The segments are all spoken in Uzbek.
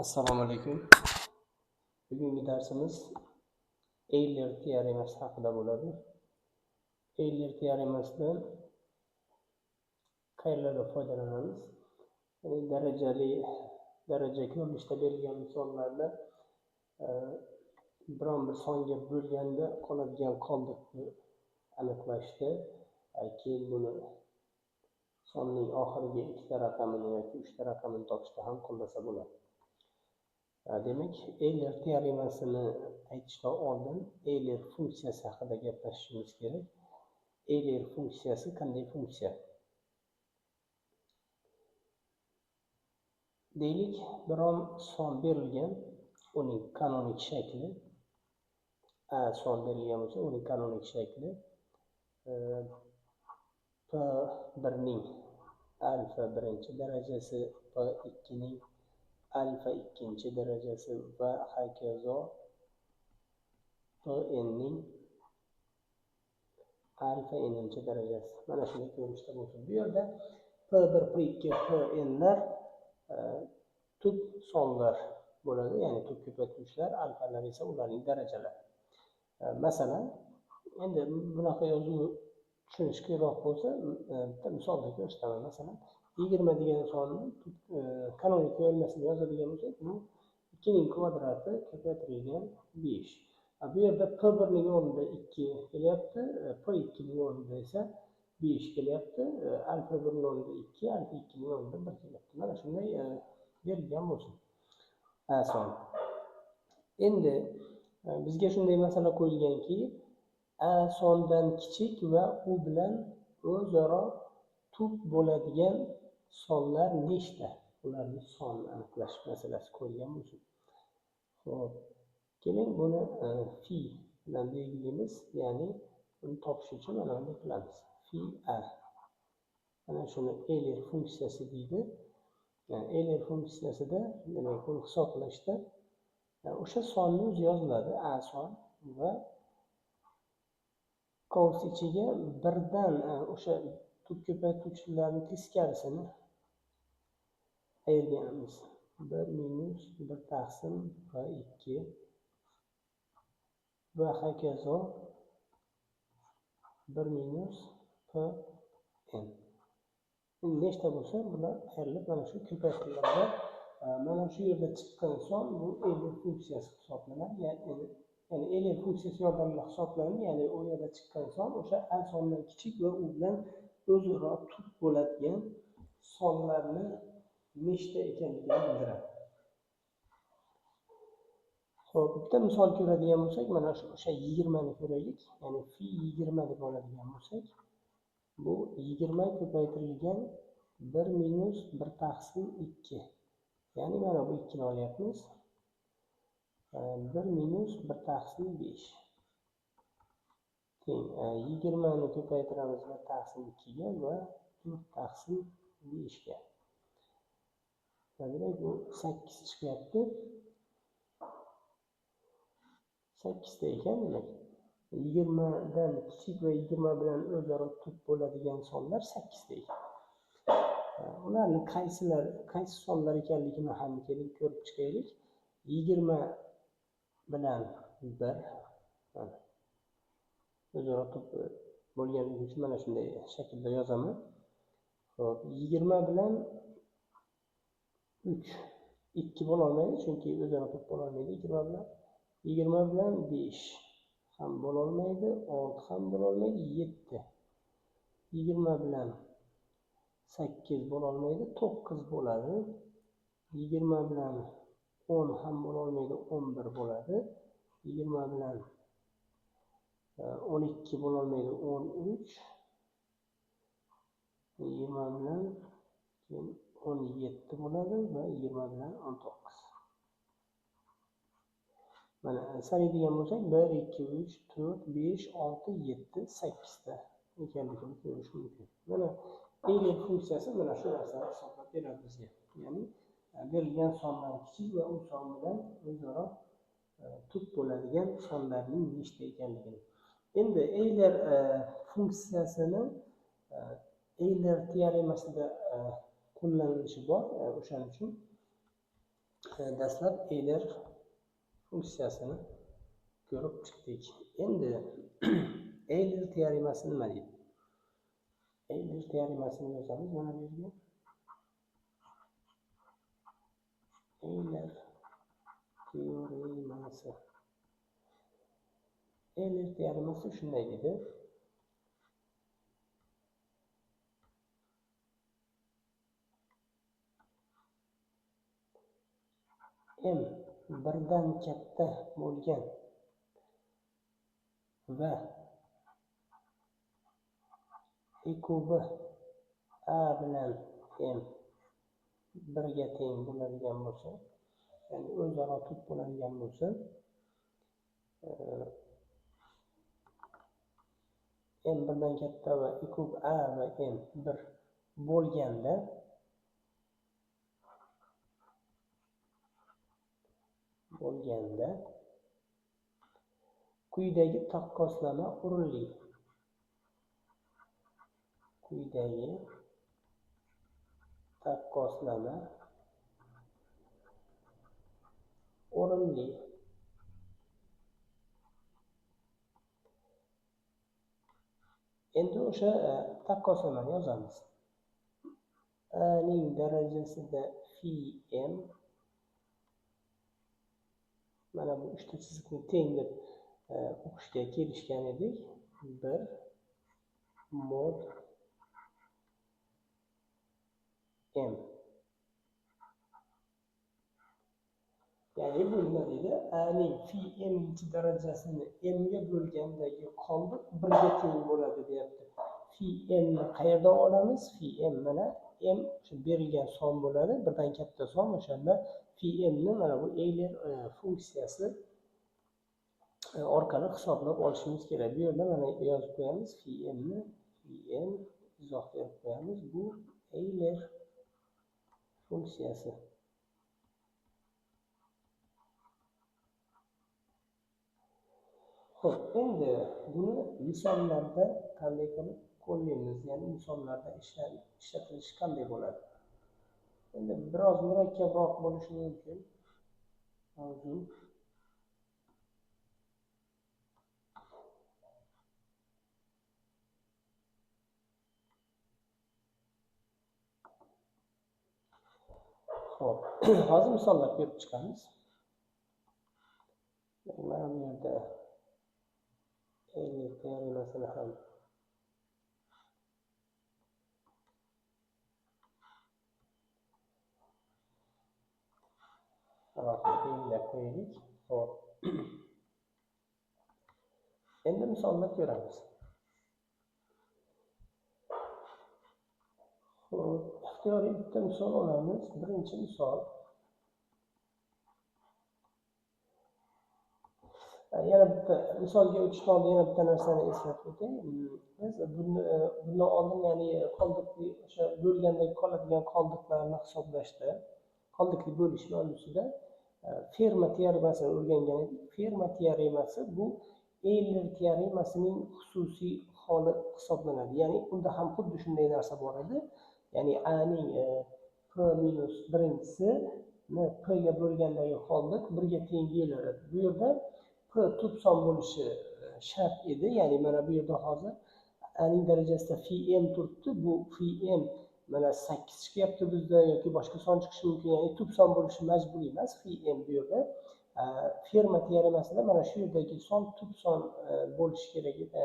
Assalomu alaykum. Bugungi darsimiz Euler teoremasi haqida bo'ladi. Euler teoremasidan qayerlarda foydalanamiz? Daraja ko'rinishida berilgan misollarda biron bir songa bo'lganda qoladigan qoldiqni aniqlashda, keyin buni sonning oxirgi ikkita raqamini yoki uchta raqamini topishda ham qo'llasa bo'ladi. Demak, Euler teoremasini aytishdan oldin Euler funksiyasi haqida gaplashishimiz kerak. Euler funksiyasi qanday funksiya? Deylik, biron son berilgan, uning kanonik shakli a son berilgan bo'lsa, uning kanonik shakli p1 ning alfa birinchi darajasi, p2 ning alfa ikkinchi darajasi va hokazo pn ning alfa n'inchi darajasi. Mana shunday ko'rinishda bo'lsin. Bu yerda p1, p2, pnlar tub sonlar bo'ladi, ya'ni tub ko'paytiruvchilar, alfalar esa ularning darajalari. Masalan, endi bunaqa yozuv tushunish qiyinroq bo'lsa, bitta misolda ko'rsataman. Masalan, 20 degan sonni kanonik yo'lmasini yozadigan bo'lsak, bu 2 ning kvadrati ko'paytirilgan 5. Bu yerda p1 ning o'rnida 2 kelyapti, p2 ning o'rnida esa 5 kelyapti, alfa 1 ning o'rnida 2, alfa 2 ning o'rnida 1 kelyapti. Mana shunday berilgan bo'lsin. Son. Endi bizga shunday masala qo'yilganki, a sondan kichik va u bilan o'zaro tub bo'ladigan sonlar nechta? Ularning sonini aniqlash masalasi qo'yilgan bo'lsin. Xo'p, keling buni phi bilan belgilaymiz, ya'ni buni topish uchun mana bunday qilamiz. Phi a. Mana shuni Euler funksiyasi deydi. Yani Euler funksiyasida demak buni hisoblashda o'sha sonni o'zi yoziladi, a son, va qovus ichiga birdan o'sha tub ko'paytiruvchilarning teskarisini ayirganmiz. 1 minus 1 taqsim p2 va hokazo 1 minus pn. Nechta bo'lsa, bular ayrilib mana shu ko'paytiriladi. Mana shu yerda chiqqan son bu Euler funksiyasi hisoblanadi. Ya'ni Euler funksiyasi yordamida hisoblanadi. Ya'ni u yerda chiqqan son o'sha a sondan kichik va u bilan o'zaro tub bo'ladigan sonlarni nechta ekanligini bildiradi. Xo'p, bitta misol ko'radigan bo'lsak, mana o'sha 20 ni ko'raylik. Ya'ni phi 20 deb oladigan bo'lsak, bu 20 ko'paytirilgan 1 minus 1 taqsim 2. Ya'ni mana bu 2 ni olyapmiz. 1 minus 1 taqsim 5. Teng 20 ni ko'paytiramiz 1 taqsim 2 ga va 4 taqsim 5 ga. Demak, bu 8 chiqyapti. 8 ta ekan, demak 20 dan kichik va 20 bilan o'zaro tub bo'ladigan sonlar 8 ta ekan. Ularni qaysi sonlar ekanligini ham keling ko'rib chiqaylik. 20 bilan 1 o'zaro tub bo'lganligi uchun mana shunday shaklda yozaman. Xo'p, 20 bilan 3 2 bo'la olmaydi, chunki o'zaro tub bo'la olmaydi. 20 bilan 5 ham bo'la olmaydi, 6 ham bo'la olmaydi, 7. 20 bilan 8 bo'la olmaydi, 9 bo'ladi. 20 bilan 10 ham bo'la olmaydi, 11 bo'ladi. 20 bilan 12 bo'la olmaydi, 13. 20 bilan 17 bo'ladi va 20 bilan 19. Mana sanaydigan bo'lsak 1 2 3 4 5 6 7 8 ta ekanligini ko'rish mumkin. Mana Euler funksiyasi mana shu narsani hisoblab beradi bizga. Ya'ni berilgan sondan kichik va u son bilan o'zaro tub bo'ladigan sonlarning nechta ekanligini. Endi Euler funksiyasini Euler teoremasida qo'llanilishi bor. O'shaning uchun Dastlab Euler funksiyasini ko'rib chiqdik. Endi Euler teoremasi nima deydi? Euler teoremasini yozamiz mana bu yerga. Euler teoremasi. Euler teoremasi shunday deydi. M birdan katta bo'lgan va E kubi A bilan M birga teng bo'ladigan bo'lsa, ya'ni o'zaro tut bo'ladigan bo'lsa, M birdan katta va E kub A va M bir bo'lganda quyidagi taqqoslama o'rinli. Quyidagi taqqoslama o'rinli. Endi o'sha taqqoslamani yozamiz. A ning darajasida phi m, mana bu uchta chiziqni teng deb o'qishga kelishgan edik. 1 mod m. Ya'ni bu nima deydi? A ning phi m darajasini m ga bo'lgandagi qoldiq 1 ga teng bo'ladi deyapti. Phi m ni qayerdan olamiz? Phi m mana m shu berilgan son bo'ladi, birdan katta son. O'shanda phi m ni mana bu Euler funksiyasi orqali hisoblab olishimiz kerak. Bu yerda mana yozib qo'yamiz phi m ni, phi m izoh berib qo'yamiz. Bu Euler funksiyasi. Xo'p, endi buni misollarda qanday qilib qo'llaymiz? Ya'ni misollarda ishlatilishi qanday bo'ladi? Endi biroz murakkabroq bo'lishi mumkin mavzu. Xo'p, hozir misollar ko'rib chiqamiz. Mana bu yerda Euler teoremasini ham belgilab qo'yaylik. Xo'p. Endi misollar ko'ramiz. Xo'p, ixtiyoriy bitta misol olamiz. Birinchi misol. Yana bitta misolga o'tishdan oldin yana bitta narsani eslatib o'tay. Biz bundan oldin ya'ni qoldiqli o'sha bo'lgandagi qoladigan qoldiqlarni hisoblashda, qoldiqli bo'lish mavzusida Ferma teoremasini o'rgangan edik. Ferma teoremasi bu Euler teoremasining xususiy holi hisoblanadi. Ya'ni unda ham xuddi shunday narsa bor edi. Ya'ni A ning p minus birinchisi p ga bo'lgandagi qoldiq 1 ga teng keladi. Bu yerda p tub son bo'lishi shart edi. Ya'ni mana bu yerda hozir A ning darajasida phi m turibdi. Bu phi m mana 8 chiqyapti bizda yoki boshqa son chiqishi mumkin. Ya'ni tub son bo'lishi majburiy emas phi m bu yerda. Ferma teoremasida mana shu yerdagi son tub son bo'lishi kerak edi.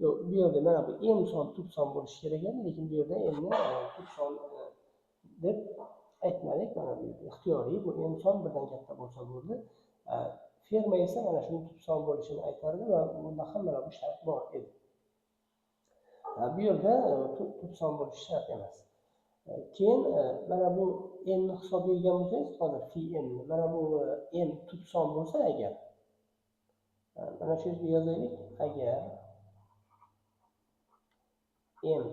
Yo'q, bu yerda mana bu m son tub son bo'lishi kerak edi, lekin bu yerda m ni tub son deb aytmadik. Mana bu yerda ixtiyoriy bu m son birdan katta bo'lsa bo'ldi. Ferma esa mana shuni tub son bo'lishini aytardi va bunda ham mana bu shart bor edi. Bu yerda tub son bo'lishi shart emas. Keyin mana bu n ni hisoblaydigan bo'lsangiz, hozir phi m ni mana bu m tub son bo'lsa agar mana shu yerga yozaylik. Agar m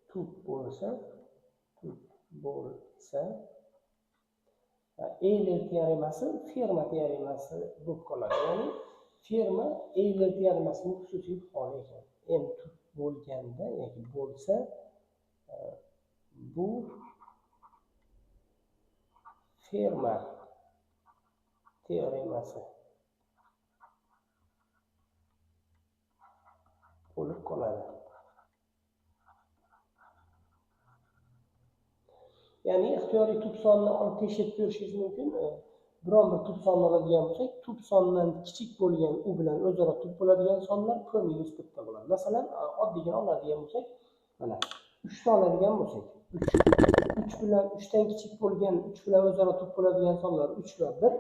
tub bo'lsa Euler teoremasi Ferma teoremasi bo'lib qoladi. Ya'ni Ferma Euler teoremasining xususiy holi ekan. M tub bo'lganda yoki bo'lsa bu Ferma teoremasi bo'lib qoladi. Ya'ni ixtiyoriy tub sonni olib tekshirib ko'rishingiz mumkin. Biron bir tub sonni oladigan bo'lsak, tub sondan kichik bo'lgan u bilan o'zaro tub bo'ladigan sonlar p minus bitta bo'ladi. Masalan, oddiygina oladigan bo'lsak, mana 3 ta oladigan bo'lsak, 3 bilan 3 dan kichik bo'lgan 3 bilan o'zaro tub bo'ladigan sonlar 3 va 1,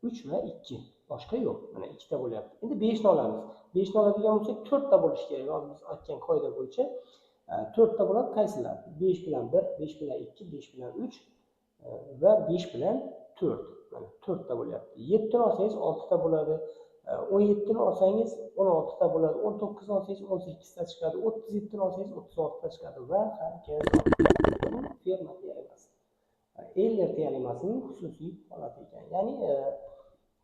3 va 2. Boshqa yo'q. Mana 2 ta bo'lyapti. Endi 5 ni olamiz. 5 ni oladigan bo'lsak 4 ta bo'lishi kerak. Hozir biz aytgan qoida bo'yicha 4 ta bo'ladi. Qaysilar? 5 bilan 1, 5 bilan 2, 5 bilan 3 va 5 bilan 4. Mana 4 ta bo'lyapti. 7 ni olsangiz 6 ta bo'ladi. 17 ni olsangiz 16 ta bo'ladi. 19 ni olsangiz 18 ta chiqadi. 37 ni olsangiz 36 ta chiqadi va hokazo. Bu Ferma teoremasi. Euler teoremasining xususiy holati ekan. Ya'ni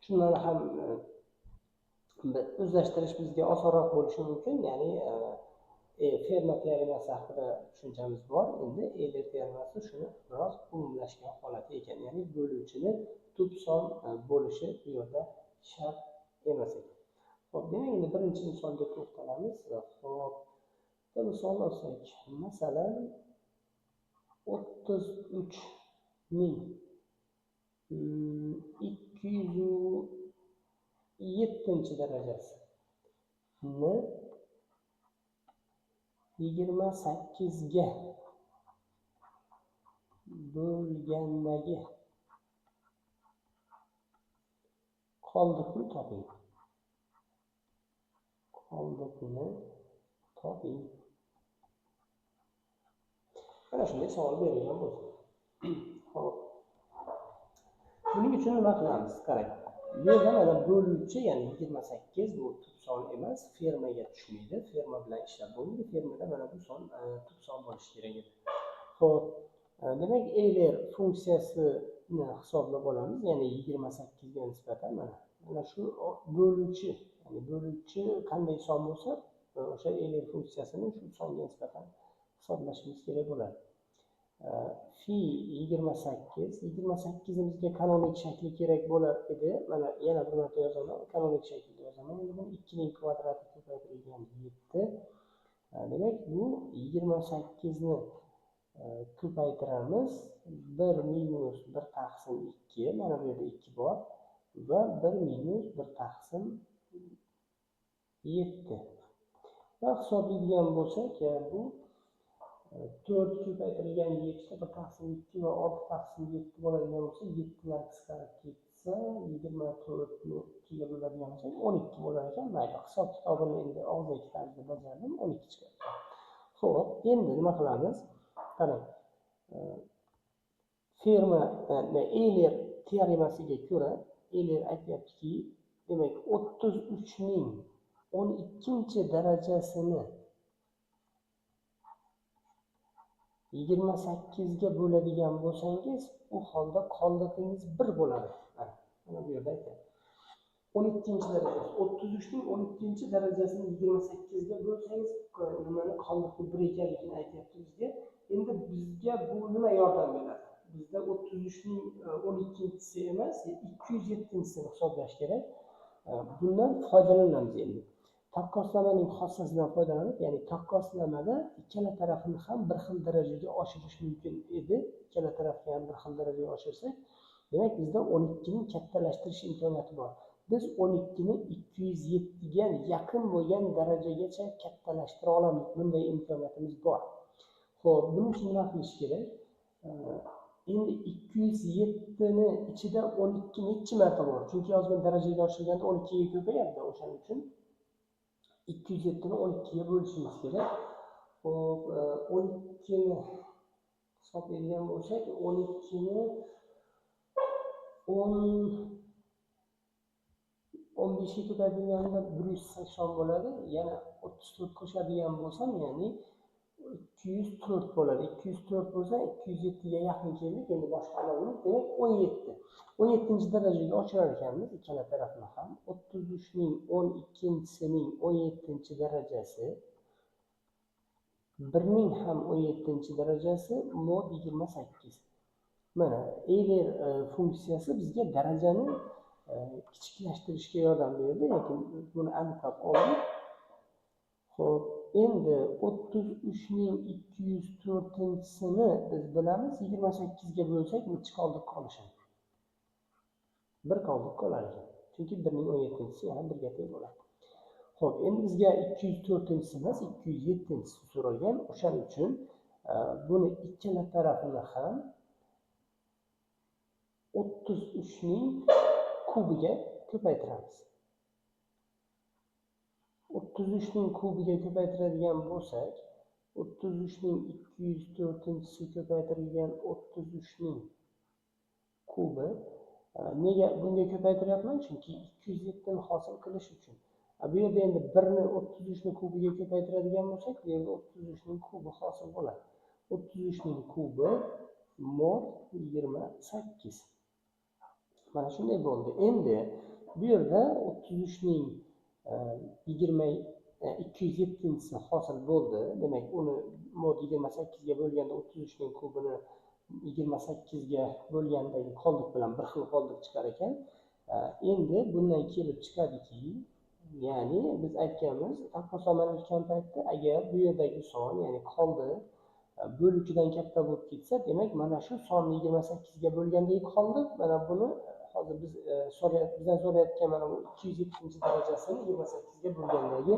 shundan ham o'zlashtirish bizga osonroq bo'lishi mumkin. Ya'ni Ferma teoremasi haqida tushunchamiz bor. Endi Euler teoremasi shuni biroz umumlashgan holati ekan. Ya'ni bo'luvchini tub son bo'lishi bu yerda shart emas ekan. Xo'p, demak endi birinchi misolga to'xtalamiz. Xo'p, bir misol olsak, masalan 33.207 darajasi ni 28 ga bo'lgandagi qoldiqni toping. Qoldiqni toping. Mana shunday savol berilgan bo'lsa. Xo'p. Buning uchun nima qilamiz? Qarang. Bu yerda mana bo'luvchi, ya'ni 28 bu tub son emas, fermaga tushmaydi. Ferma bilan ishlab bo'lmaydi. Fermada mana bu son tub son bo'lishi kerak edi. Xo'p. Demak, Euler funksiyasini hisoblab olamiz. Ya'ni 28 ga nisbatan mana shu bo'luvchi, ya'ni bo'luvchi qanday son bo'lsa, o'sha Euler funksiyasini shu songa nisbatan hisoblashimiz kerak bo'ladi. Fi 28 imizga kanonik shakli kerak bo'lar edi. Mana yana bir marta yozaman. Kanonik shaklda yozaman. Endi bu 2 ning kvadrati ko'paytirilgan 7. Demak, bu 28 ni ko'paytiramiz. 1 minus 1 taqsim 2. Mana bu yerda 2 bor va 1 minus 1 taqsim 7. Va hisoblaydigan bo'lsak, bu 4 ko'paytirilgan 7 1 taqsim 2 va 6 taqsim 7 bo'ladigan bo'lsa, 7 lar qisqarib ketsa, 24 ni 2 ga bo'ladigan bo'lsak, 12 bo'lar ekan. Mayli, hisob kitobini endi og'zaki tarzda bajardim, 12 chiqadi. Xo'p, endi nima qilamiz? Qarang. Ferma, Euler teoremasiga ko'ra, Euler aytyaptiki, demak 33 ning 12-darajasini 28 ga bo'ladigan bo'lsangiz, u holda qoldiqingiz 1 bo'ladi. Mana bu yerda aytyapti. 12-darajasi 33 ning 12-darajasini 28 ga bo'lsangiz, nimani qoldiqni 1 ekanligini aytyapti bizga. Endi bizga bu nima yordam beradi? Bizda 33 ning 12-si emas, 207-sini hisoblash kerak. Bundan foydalanamiz endi. Taqqoslamaning xossasidan foydalanib, ya'ni taqqoslamada ikkala tarafini ham bir xil darajaga oshirish mumkin edi. Ikkala tarafni ham bir xil darajaga oshirsak, demak bizda 12 ni kattalashtirish imkoniyati bor. Biz 12 ni 207 ga yaqin bo'lgan darajagacha kattalashtira olamiz. Bunday imkoniyatimiz bor. Xo'p, buning uchun nima qilish kerak? Endi 207 ni ichida 12 necha marta bor? Chunki yozgan darajaga oshirganda 12 ga ko'payadi. O'shaning uchun 207 ni 12 ga bo'lishimiz kerak. Xo'p, 12 ni hisoblaydigan bo'lsak, 12 ni 15 ga ko'paytirganda 180 bo'ladi. Yana 34 qo'shadigan bo'lsam, ya'ni 204 bo'ladi. 204 bo'lsa 207 ga yaqin keldik. Endi boshqa alamimiz demak 17. 17-darajaga oshirar ekanmiz ikkala tarafni ham. 33 ning 12-sining 17-darajasi, 1 ning ham 17-darajasi mod 28. Mana Euler funksiyasi bizga darajani kichiklashtirishga yordam berdi, lekin buni aniqlab oldik. Xo'p, endi 33.204-sini biz bilamiz. 28 ga bo'lsak nechi qoldiq qolishi? 1 qoldiq qolar ekan. Chunki 1.17-si ham 1 ga teng bo'ladi. Xo'p, endi bizga 204-si emas, 207-si so'ralgan. O'shaning uchun buni ikkala tarafini ham 33 ning kubiga ko'paytiramiz. 33 ning kubiga ko'paytiradigan bo'lsak, 33 ning 204-si ko'paytirilgan 33 ning kubi. Nega bunga ko'paytiryapman? Chunki 207 ni hosil qilish uchun. Bu yerda endi 1 ni 33 ning kubiga ko'paytiradigan bo'lsak, bu yerda 33 ning kubi hosil bo'ladi. 33 ning kubi mod 28. Mana shunday bo'ldi. Endi bu yerda 33 ning 207-si hosil bo'ldi. Demak, uni mod 28 ga bo'lganda 33 ning kubini 28 ga bo'lgandagi qoldiq bilan bir xil qoldiq chiqar ekan. Endi bundan kelib chiqadiki, ya'ni biz aytganmiz, taqqoslamani o'tgan paytda agar bu yerdagi son, ya'ni qoldiq böluvchidan katta bo'lib ketsa, demak mana shu sonni 28 ga bo'lgandagi qoldiq, mana buni hozir biz bizdan so'rayotgan mana bu 207-darajasini 28 ga bo'lgandagi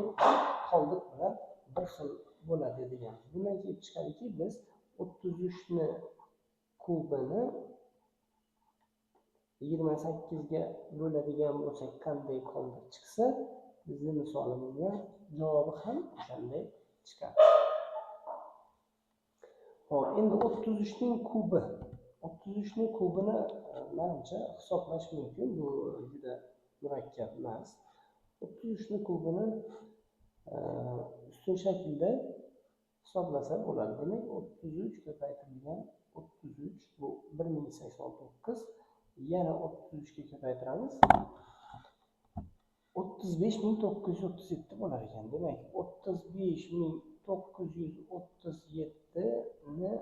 qoldiq bilan bir xil bo'ladi degan. Bundan kelib chiqadiki, biz 33 ni kubini 28 ga bo'ladigan bo'lsak qanday qoldiq chiqsa, bizning misolimizga javobi ham shunday chiqadi. Hop, endi 33 ning kubi. 33 ning kubini menimcha hisoblash mumkin. Bu juda murakkab emas. 33 ning kubini ustun shaklda hisoblasa bo'ladi. Demak, 33 ko'paytirilgan 33 bu 1089. Yana 33 ga ko'paytiramiz. 35937 bo'lar ekan. Demak, 35937 ni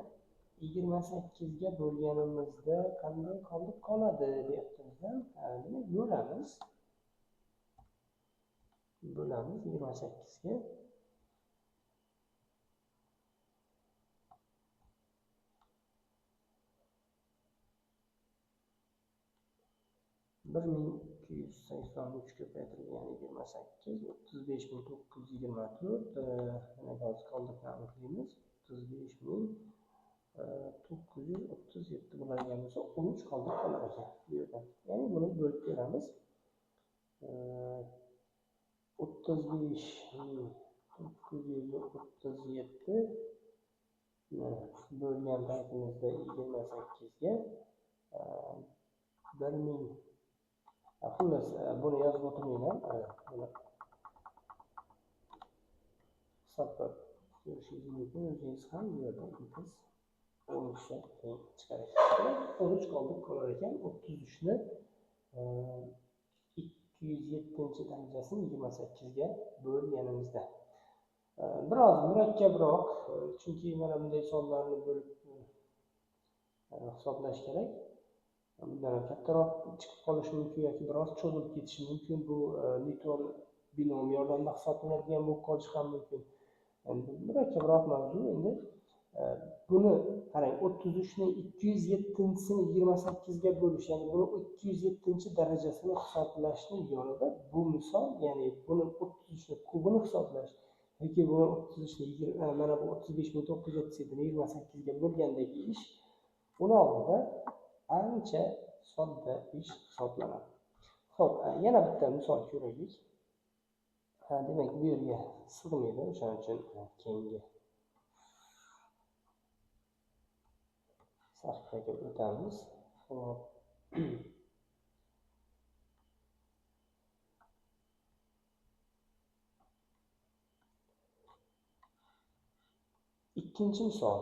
28 ga bo'lganimizda qanday qoldiq qoladi deyaptimizdan. Demak, bo'lamiz 28 ga. Bir 1283 ko'paytirilgan 28, 35924. Demak, hozir qoldiqni aniqlaymiz. 35937 bo'ladigan bo'lsa, 13 qoldiq qolar ekan bu yerda. Ya'ni buni bo'lib beramiz. 35937 bo'lgan paytimizda 28 ga 1000. Xullas, buni yozib o'tirmayman. Buni hisoblab ko'rishingiz mumkin. O'zingiz ham bu yerda x 13 ga teng chiqar ekan. 13 qoldiq qolar ekan. 33 ni 207-darajasini 28 ga bo'lganimizda. Biroz murakkabroq, chunki mana bunday sonlarni bo'lib hisoblash kerak. Bundan kattaroq chiqib qolishi mumkin yoki biroz cho'zilib ketishi mumkin. Bu Newton binom yordamida hisoblanadigan bo'lib qolishi ham mumkin. Endi murakkabroq mavzu. Endi buni qarang, 33 ni 207-sini 28 ga bo'lish, ya'ni buni 207-darajasini hisoblashni yo'lida bu misol, ya'ni buni 33 ni kubini hisoblash yoki buni 33 ni mana bu 35937 ni 28 ga bo'lgandagi ish uni oldida ancha sodda ish hisoblanadi. Xo'p, yana bitta misol ko'raylik. Demak, bu yerga sig'maydi, o'shaning uchun keyingi sahifaga o'tamiz. Xo'p. Ikkinchi misol.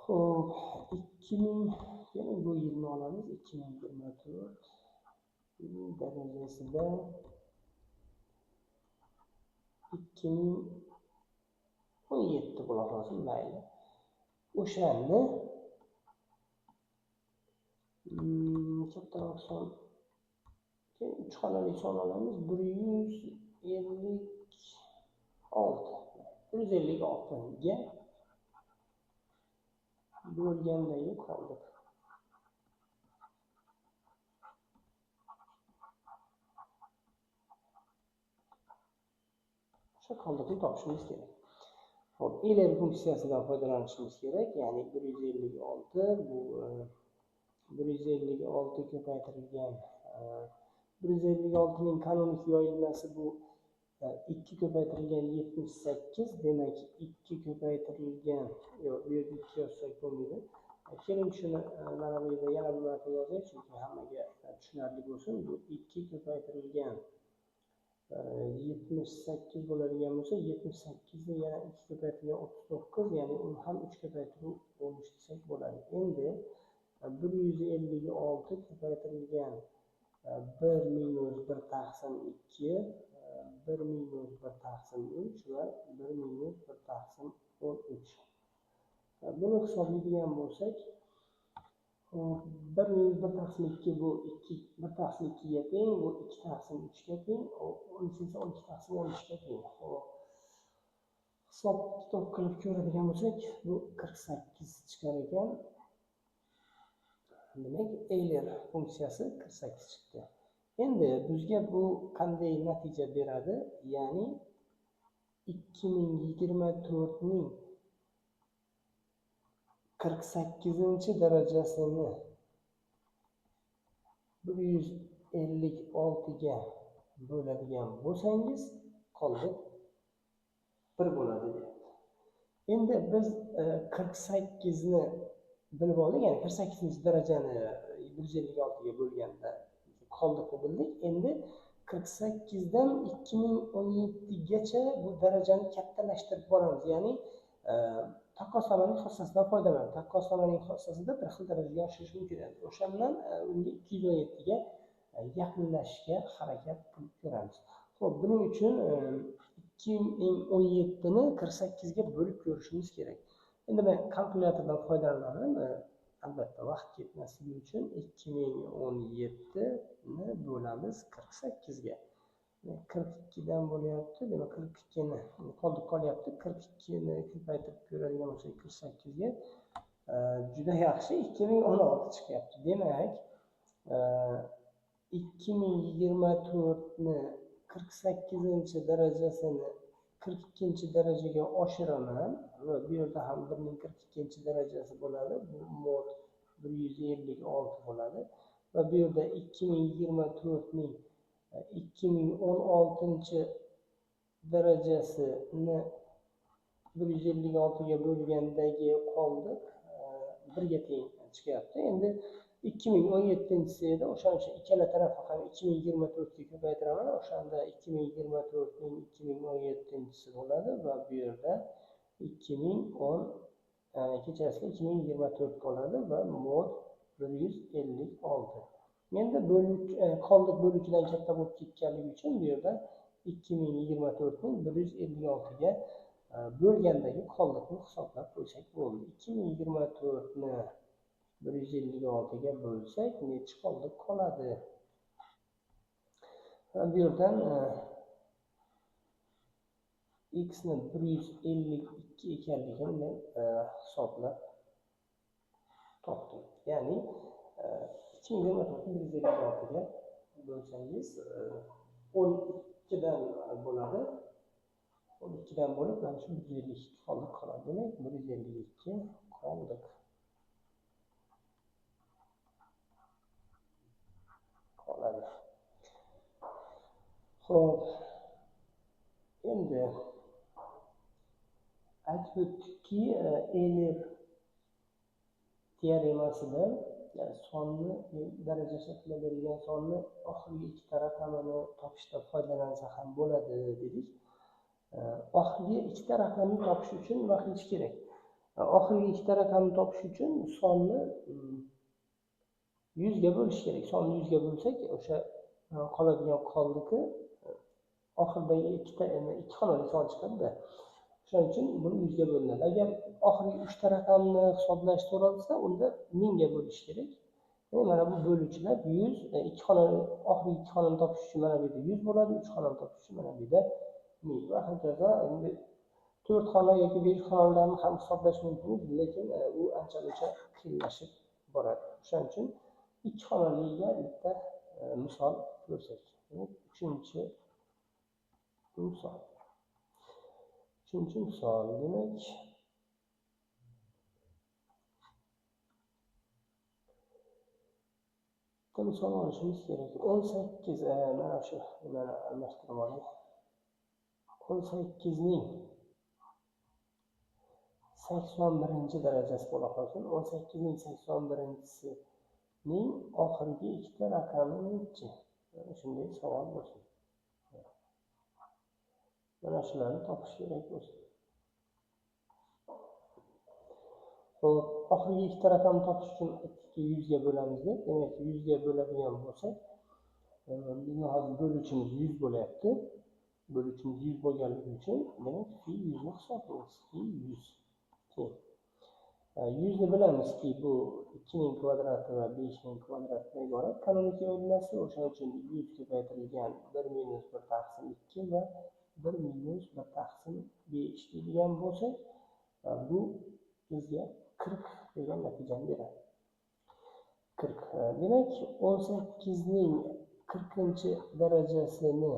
Xo'p, 2000, yana bu yilni olamiz. 2024 darajasida 2017 17 bo'la qolsin, mayli. O'shani kattaroq son 3 xonali son olamiz. 156 ga bo'lgandagi qoldik. O'sha qoldiqni topishimiz kerak. Xo'p, Euler funksiyasidan foydalanishimiz kerak. Ya'ni 156 bu 156 ko'paytirilgan 156 ning kanonik yoyilmasi bu 2 ko'paytirilgan 78. Demak, 2 ko'paytirilgan yo'q, bu yerga 2 yozsak bo'lmaydi. Keling, shuni mana bu yerda yana bir marta yozaylik, chunki hammaga tushunarli bo'lsin. Bu 2 ko'paytirilgan 78 bo'ladigan bo'lsa, 78 ni yana 2 ko'paytirilgan 39, ya'ni uni ham 3 ko'paytirib 13 desak bo'ladi. Endi 156 ko'paytirilgan 1 minus 1 taqsim 2, 1 minus 1 taqsim 3 va 1 minus 1 taqsim 13. Buni hisoblaydigan bo'lsak, 1 minus 1 taqsim 2 bu 1 taqsim 2 ga teng, bu 2 taqsim 3 ga teng, 13 esa 12 taqsim 13 ga teng. Hisob kitob qilib ko'radigan bo'lsak, bu 48 chiqar ekan. Demak, Euler funksiyasi 48 chiqdi. Endi bizga bu qanday natija beradi? Ya'ni 2024 ning 48-darajasini 156 ga bo'ladigan bo'lsangiz, qoldiq 1 bo'ladi deyapti. Endi biz 48 ni bilib oldik, ya'ni 48-darajani 156 ga bo'lganda qoldiqni bildik. Endi 48 dan 2017 gacha bu darajani kattalashtirib boramiz. Ya'ni taqqoslamaning xossasidan foydalanamiz. Taqqoslamaning xossasida bir xil darajaga oshirish mumkin edi. O'shandan unga 217 ga yaqinlashishga harakat qilib ko'ramiz. Xo'p, buning uchun 2017 ni 48 ga bo'lib ko'rishimiz kerak. Endi men kalkulyatordan foydalanaman. Albatta, vaqt ketmasligi uchun 2017 ni bo'lamiz 48 ga. 42 dan bo'lyapti. Demak, 42 ni qoldiq qolyapti. 42 ni ko'paytirib ko'radigan bo'lsak 48 ga juda yaxshi 2016 chiqyapti. Demak, 2024 ni 48-darajasini 42-darajaga oshiraman va bu yerda ham 1 ning 42-darajasi bo'ladi. Bu mod 156 bo'ladi va bu yerda 2024 ning 2016-darajasini 156 ga bo'lgandagi qoldiq 1 ga teng chiqyapti. Endi 2017-si edi, o'shaning ikkala tarafni ham 2024 ga ko'paytiraman. O'shanda 2024 ning 2017-si bo'ladi va bu yerda 2024 qoladi va mod 156. Endi qoldiq bo'luvchidan katta bo'lib ketganligi uchun bu yerda 2024 ning 156 ga bo'lgandagi qoldiqni hisoblab qo'ysak bo'ldi. 2024 ni 156 ga bo'lsak, necha qoldiq qoladi? Bu yerdan x ni 152 ekanligini men hisoblab topdim. Ya'ni 2024 ni 156 ga bo'lsangiz 12 dan bo'ladi. 12 dan bo'lib mana shu 152 qoldiq qoladi. Demak, 152 qoldiq qoladi. Xo'p, endi aytib o'tdikki, Euler teoremasida sonni daraja shaklida berilgan sonni oxirgi ikkita raqamini topishda foydalansa ham bo'ladi dedik. Oxirgi ikkita raqamni topish uchun nima qilish kerak? Oxirgi ikkita raqamni topish uchun sonni 100 ga bo'lish kerak. Sonni 100 ga bo'lsak, o'sha qoladigan qoldiqi oxiridagi ikkita xonali son chiqadi-da. O'shaning uchun buni 100 ga bo'linadi. Agar oxirgi 3 ta raqamni hisoblash so'ralsa, unda 1000 ga bo'lish kerak. Mana bu böluvchilar 100, ikki xonani oxirgi ikki xonani topish uchun mana bu yerda 100 bo'ladi, 3 xonani topish uchun mana bu yerda 1000 va hokazo. Endi 4 xona yoki 5 xonalarni ham hisoblash mumkin, lekin u ancha-muncha qiyinlashib boradi. O'shaning uchun ikki xonaliga bitta misol ko'rsak. 3-chi misol. 3-chi misol demak misol olishimiz kerak. 18 mana shu nimani almashtirib oling. 18 ning 81-darajasi bo'la qolsin. 18 ning 81-sining oxirgi ikkita raqami nechi? Shunday savol bo'lsin. Mana shularni topish kerak bo'lsin. Xo'p, oxirgi ikkita raqamni topish uchun aytdikki 100 ga bo'lamiz deb. Demak, 100 ga bo'ladigan bo'lsak, bizning hozir böluvchimiz 100 bo'lyapti. Böluvchimiz 100 bo'lganligi uchun, demak, fi 100 ni hisoblaymiz. Fi 100. 100 ni bilamizki, bu 2 ning kvadrati va 5 ning kvadratidan iborat. Kanonik yo'llanmasi o'shaning uchun 100 ko'paytirilgan 1 minus 1 taqsim 2 va 1 minus 1 taqsim 5 deydigan bo'lsak, bu bizga 40 degan natijani beradi. 40. Demak, 18 ning 40-darajasini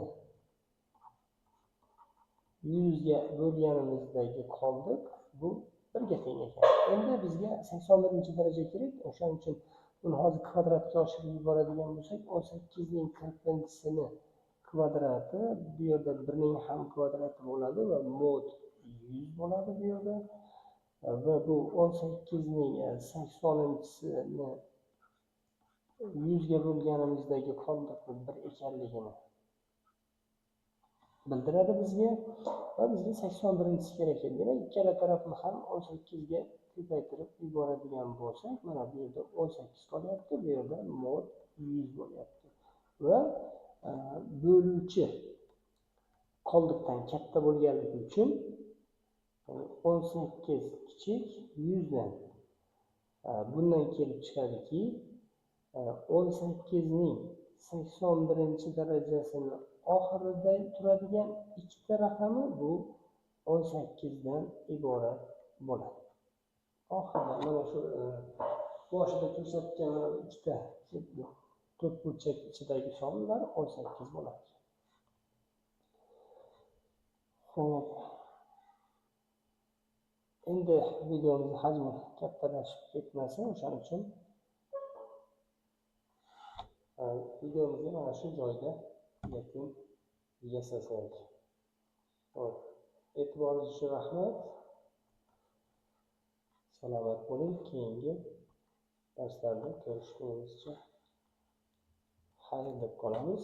100 ga bo'lganimizdagi qoldiq, bu 1 ga teng ekan. Endi bizga 81-daraja kerak. O'shaning uchun buni hozir kvadratga oshirib yuboradigan bo'lsak, 18 ning 40-sini kvadrati, bu yerda 1 ning ham kvadrati bo'ladi va mod 100 bo'ladi bu yerda. Va bu 18 ning 80-sini 100 ga bo'lganimizdagi qoldiqni 1 ekanligini bildiradi bizga va bizga 81-si kerak edi. Demak, ikkala tarafni ham 18 ga ko'paytirib yuboradigan bo'lsak, mana bu yerda 18 qolyapti, bu yerda mod 100 bo'lyapti. Va böluvchi qoldiqdan katta bo'lganligi uchun 18 kichik 100 dan bundan kelib chiqadiki, 18 ning 81-darajasini oxirida turadigan ikkita raqami bu 18 dan iborat bo'ladi. Oxirida mana shu boshida ko'rsatgan ikkita to'rtburchak ichidagi sonlar 18 bo'ladi. Xo'p. Endi videomiz hajmi kattalashib ketmasa, o'shaning uchun videomizni mana shu joyda yakun yasasak. Xo'p. E'tiboringiz uchun rahmat. Salomat bo'ling. Keyingi darslarda ko'rishgunimizcha xayr deb qolamiz.